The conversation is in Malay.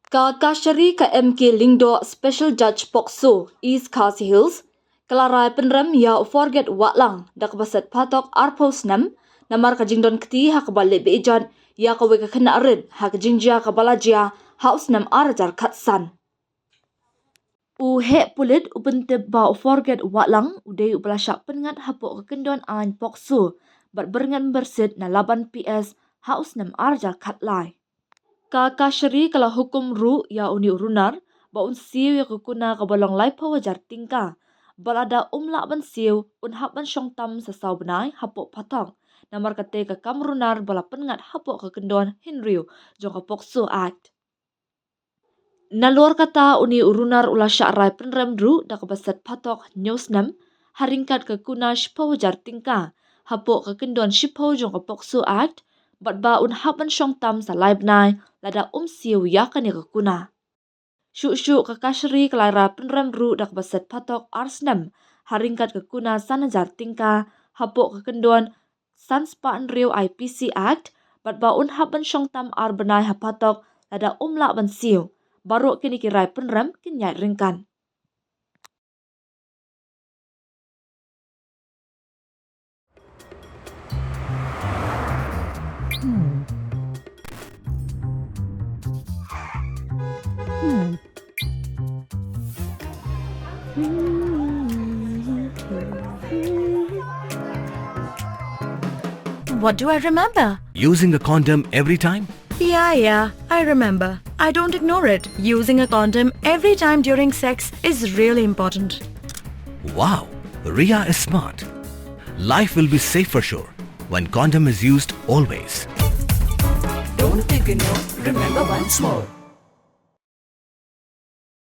Ka Kashari ka MK Lingdo Special Judge Pokso East Khasi Hills, kalarai penrem ya Forget Wahlang dak baset phatok arpo snem, namar ka jingdon kti ha ka balik beijot ya ka weka khynnah arin ha ka jingjia ka balajia haus nem arajar khatsan. U he pulit upentep ba Forget Wahlang udai upalasyak pengat hapok ka kendon an Pokso bat berengan bersit na 8 PS haus nem arajar khatlai. Ka Kashari kala hukum ru ya uni urunar ba un siu ya kukuna ka balong lai pawajar tingka balada umla ban siu un hap ban syong tam sa sau benai hapok phatok namar kate ka kamrunar bala pengat hapok ka kendon hinriu jong ka Pokso Act. Naluar kata uni urunar ula syakrai penrem ru dak baset phatok nyosnem haringkat ka kuna pawajar tingka hapok ka kendon shipau jong ka Pokso Act bat ba un hap ban syong tam sa lai benai lada siu iaka ni kuna. Syuk ka Kashari kelara penrem ru dak baset phatok snem haringkat ke kuna sanajar tingka hapok ke kendon sanspa riu IPC Act bat ba un hap ban syong tam benai hapatok lada lak ban siu baru kini kirai penrem kinyai ringkan. What do I remember? Using a condom every time? Yeah, I remember. I don't ignore it. Using a condom every time during sex is really important. Wow, Ria is smart. Life will be safe for sure when condom is used always. Don't think no, remember once more.